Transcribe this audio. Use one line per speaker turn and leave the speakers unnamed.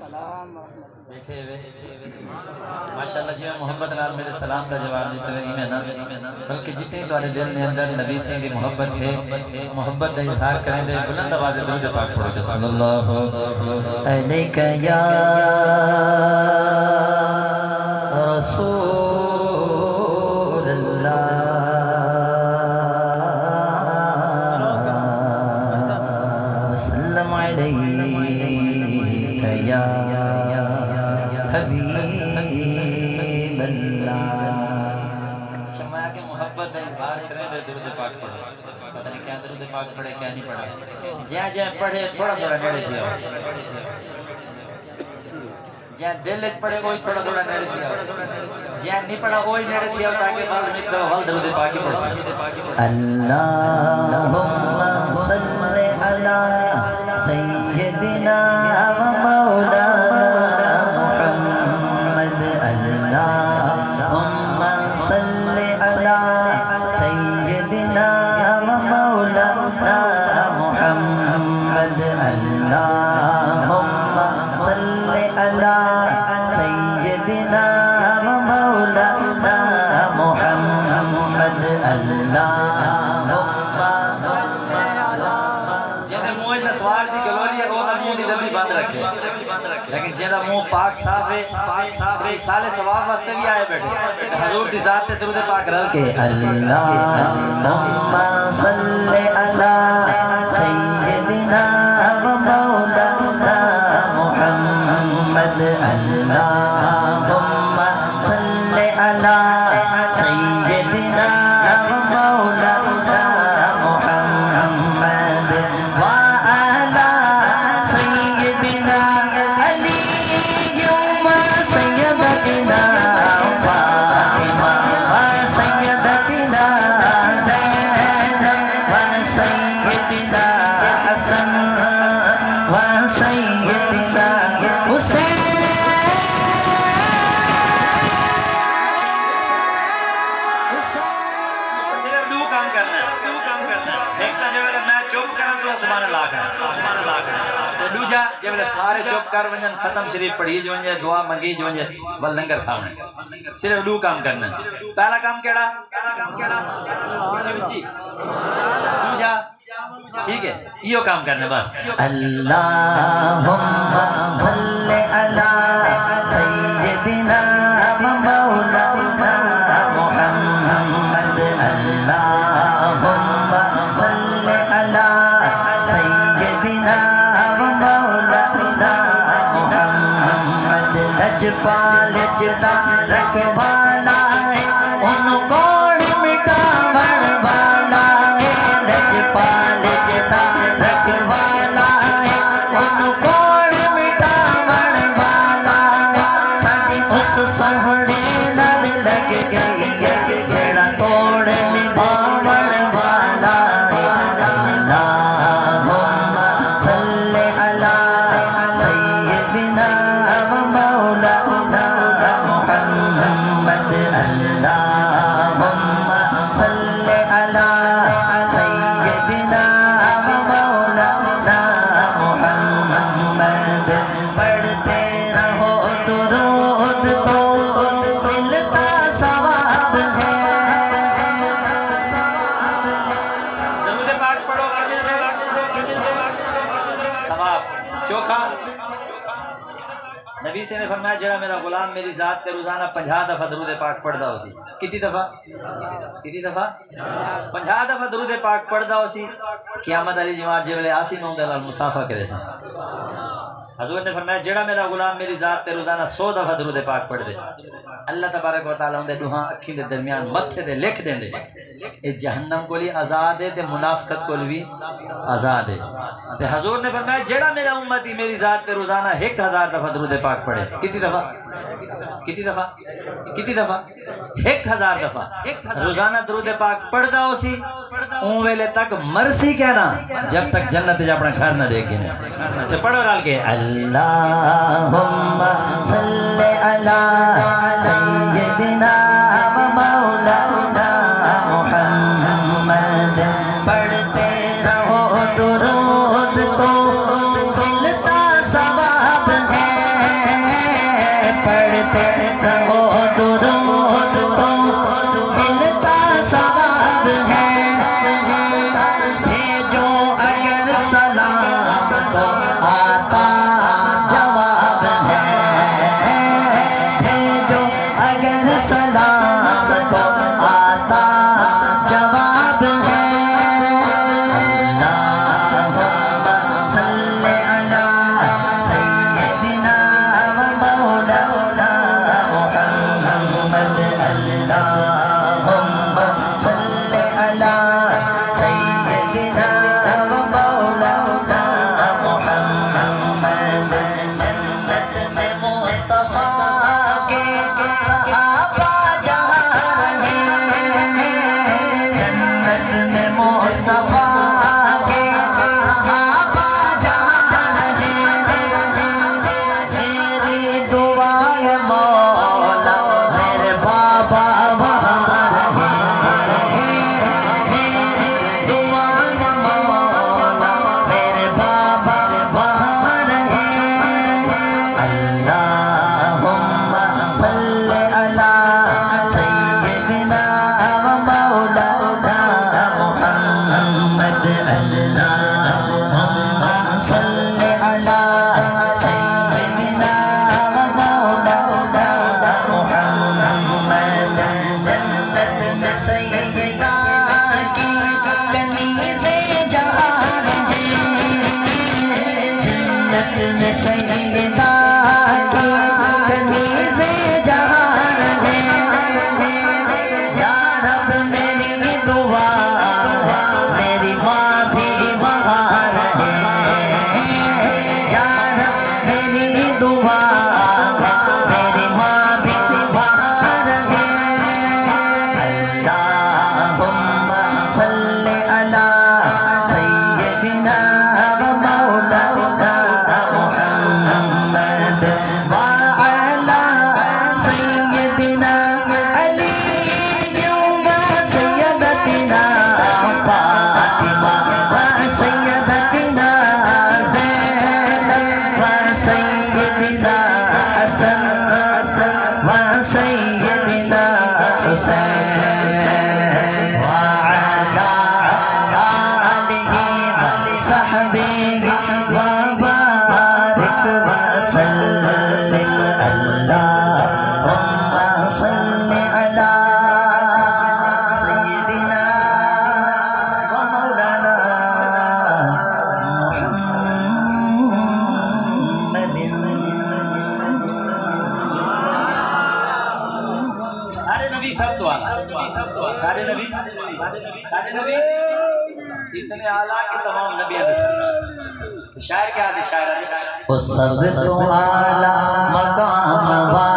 بیٹھے ہوئے ماشاءاللہ جی محبت نال میرے سلام کا جواب دیتے ہوئے میں نہ بلکہ جتنی تمہارے دل میں اندر نبی سے کی محبت ہے محبت کا اظہار کریں دے بلند آواز درود پاک پڑھو جو صلی اللہ علیہ یا رسول اللہ وسلم علیک یا حبیب اللہ چمایا کہ محبت کا اظہار کریں دے درود پاک پڑھو پتہ نہیں کیا درود پاک پڑھے کیا نہیں پڑھا جہاں جہاں پڑھے تھوڑا تھوڑا نیڑے کیا جہاں دل اچ پڑھے وہی تھوڑا تھوڑا نیڑے کیا جہاں نہیں پڑھا وہی نیڑے کیا تاکہ بعد میں ول درود پاک پڑھ سکے اللہم صلی علی سیدنا و مولانا محمد اللہم صلی علی سیدنا و مولانا محمد اللہم صلی علی سیدنا و مولانا محمد اللہم جنہیں موہ نسوار دی گلولی ہے وہ منہ دی دبی بند رکھے لیکن جنہیں منہ پاک صاف ہے سال ثواب واسطے بھی آئے بیٹھے حضور دی ذات تے درود پاک رل کے اللہم صلی علی سیدنا و مولانا محمد اللہم صلی علی سیدنا و مولانا محمد وعلی سیدنا علی و سیدتنا فاطمہ و سیدتنا زینب و سیدنا حسن و سیدنا حسین جب سارے چپ کر ونجن ختم شریف پڑھی جو ونجے دعا منگی جو ونجے ول لنگر کھاونے صرف دو کام کرنا پہلا کام کیڑا اچھی دوجا ٹھیک ہے یہ کام کرنا بس اللہم صلی علی سیدنا و مولانا محمد اللہم صلی علی سیدنا لجپال جدا رکھوالا ہے ان کوڑ مٹاوڑ والا ہے لجپال جدا رکھوالا ہے ان کوڑ مٹاوڑ والا ہے ساڑی اس سہنے نال لگ گئی ہے جڑا توڑ نبھاوڑ والا ہے اللہم صلی علی سیدنا محمد اللہم صلی علی سیدنا و مولانا محمد پڑھتے رہو درود تو ملتا ثواب ہے درود پاک پڑھو ثواب چوکھا نبی سے نے فرمایا جڑا میرا غلام میری ذات تے روزانہ 50 دفعہ درود پاک پڑھدا ہوسی کتنی دفعہ 50 دفعہ درود پاک پڑھدا ہوسی قیامت علی جماعت جے آسی میں اندر المصافہ کرے سن حضور نے فرمایا جڑا میرا غلام میری ذات تے روزانہ 100 دفعہ درود پاک پڑھ دے اللہ تبارک و تعالی اندے دوہاں اکھیں دے درمیان متھے تے لکھ دیندے اے جہنم کو لی آزاد ہے تے منافقت کو بھی آزاد ہے تے حضور نے فرمایا جڑا میرا امتی میری ذات تے روزانہ 1000 دفعہ درود پاک پڑھے کتنی دفعہ 1000 دفعہ روزانہ درود پاک پڑھدا ہوسی اون ویلے تک مرسی کہنا جب تک جنت جا اپنا گھر نہ دیکھ گنے تے پڑھو رال کے اللہم صلی علی سیدنا و مولانا محمد پڑھتے رہو درود تو ملتا ثواب ہے
سیدہ کی کنیز جہان ہے یا رب میری دعا میری ماں بھی بہار ہے یا رب میری دعا میری ماں بھی بہار ہے اللہم صلی علی سیدنا و مولانا محمد وعلی سیدنا علی و سیدتنا فاطمہ و سیدتنا زینب و سیدنا حسن و سیدنا حسین وعلی آلہ وصحبہ وبارک وسلم اللہم صلی علی سیدنا و مولانا محمد
سارے نبی سب دعا سارے نبی اتنے اعلیٰ کہ تمام نبی شاعر کیا ہے شاعر
وہ سب تو اعلیٰ مقام